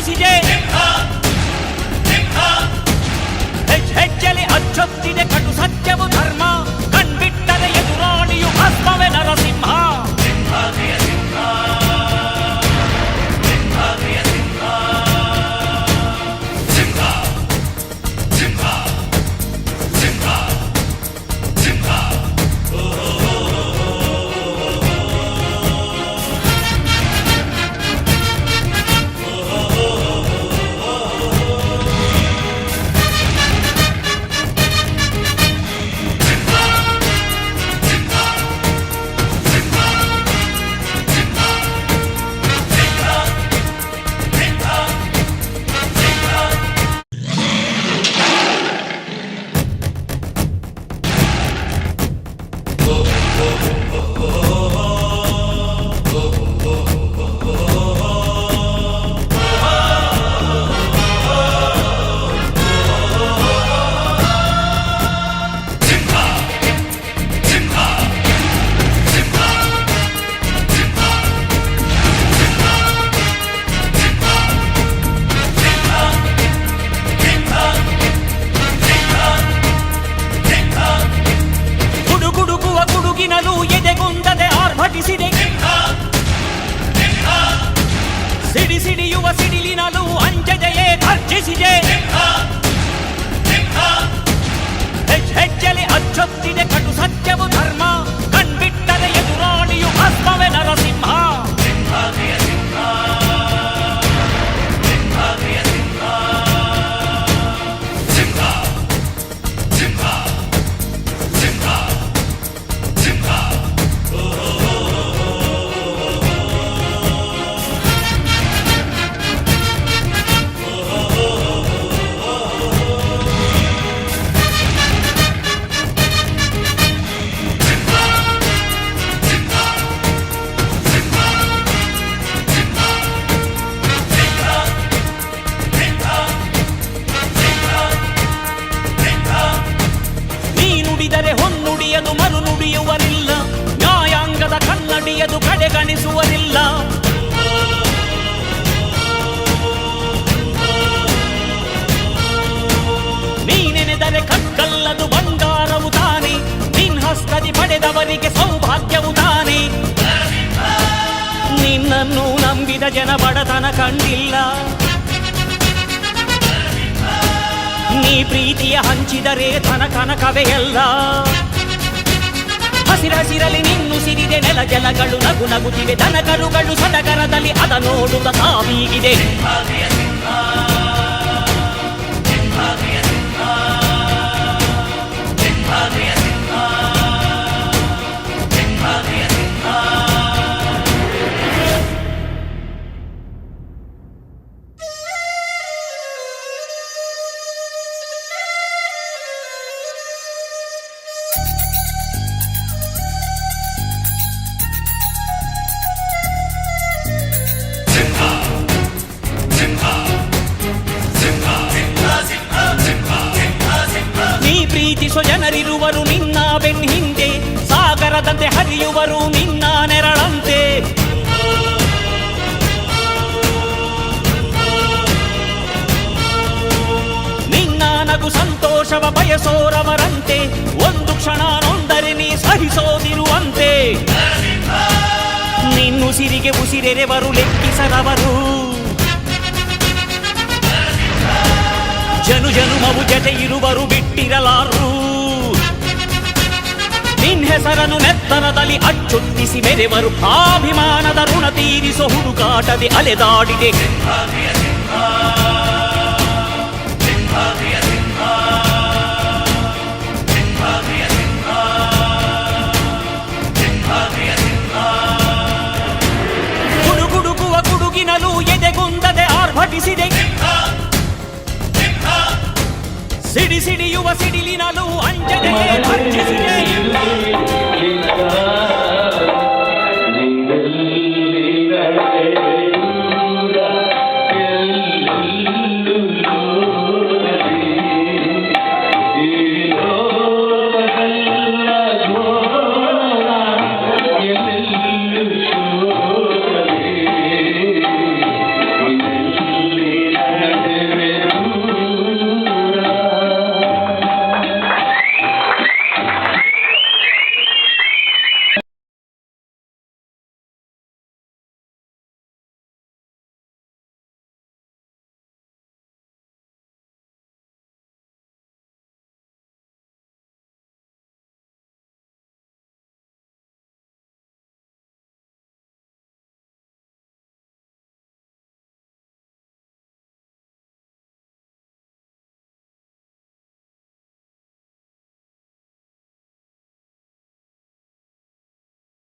ಘರ್ಜಿಸಿದೆ. ಹೆಜ್ಜೆಲೆ ಅಚ್ಚೊತ್ತಿದೆ ಕಟು ಸತ್ಯವು ಧರ್ಮ, ಕಣ್ಬಿಟ್ಟರೆ ಎದುರಾಳಿಯು ಭಸ್ಮವೇ ನರಸಿಂಹ. ಎದೆಗುಂದದೆ ಆರ್ಭಟಿಸಿದೆ. ಸಿಡಿಯುವ ಸಿಡಿಲಿನಲು ಅಂಜದೆಯೇ ಘರ್ಜಿಸಿದೆ. ಹೆಜ್ಜೆಲೆ ಅಚ್ಚೊತ್ತಿದೆ ಕಟು ಸತ್ಯವು ಧರ್ಮ, ಕಣ್ಬಿಟ್ಟರೆ ಎದುರಾಳಿಯು ಭಸ್ಮವೇ ನರಸಿಂಹ. ಹೊನ್ನುಡಿಯದು ಮರು ನುಡಿಯುವರಿಲ್ಲ, ನ್ಯಾಯಾಂಗದ ಕನ್ನಡಿಯದು ಕಡೆಗಣಿಸುವರಿಲ್ಲ. ನೀನೆನೆದರೆ ಕಕ್ಕಲ್ಲದು ಬಂಗಾರವು ತಾನೆ, ನಿನ್ ಹಸ್ತದಿ ಪಡೆದವರಿಗೆ ಸೌಭಾಗ್ಯವು ತಾನೆ. ನಿನ್ನನ್ನು ನಂಬಿದ ಜನ ಬಡತನ ಕಂಡಿಲ್ಲ, ನೀ ಪ್ರೀತಿಯ ಹಂಚಿದರೆ ಧನ ಕನಕವೇ ಎಲ್ಲ. ಹಸಿರಸಿರಲಿ ನಿನ್ನು ಸಿರಿದೆ ನೆಲ ಜಲಗಳು ನಗು ನಗುತ್ತಿವೆ, ದನಕರುಗಳು ಸಡಗರದಲ್ಲಿ ಅದ ನೋಡುತ್ತ ತಾವೀಗಿದೆ. ಪ್ರೀತಿಸೋ ಜನರಿರುವರು ನಿನ್ನ ಬೆನ್ ಹಿಂದೆ, ಸಾಗರದಂತೆ ಹರಿಯುವರು ನಿನ್ನ ನೆರಳಂತೆ. ನಿನ್ನ ನಗು ಸಂತೋಷವ ಬಯಸೋರವರಂತೆ, ಒಂದು ಕ್ಷಣ ನೊಂದರೆ ನೀ ಸಹಿಸೋದಿರುವಂತೆ. ನಿನ್ನುಸಿರಿಗೆ ಉಸಿರೆರೆವರು ಲೆಕ್ಕಿಸದವರು, ಜನು ಜನುಮವು ಜತೆ ಇರುವರು ಬಿಟ್ಟಿರಲಾರು. ನಿನ್ ಹೆಸರನ್ನು ನೆತ್ತರದಲ್ಲಿ ಅಚ್ಚೊತ್ತಿಸಿ ಮೆರೆವರು, ಅಭಿಮಾನದ ಋಣ ತೀರಿಸೋ ಹುಡುಕಾಟದೆ ಅಲೆದಾಡಿದೆ. ಗುಡುಗುಡುಗುವ ಗುಡುಗಿನಲು ಎದೆಗುಂದದೆ ಆರ್ಭಟಿಸಿದೆ. ಸಿಡಿಯುವ ಸಿಡಿಲಿನಲು ಅಂಜನೆಯೇ ಘರ್ಜಿಸಿದೆ.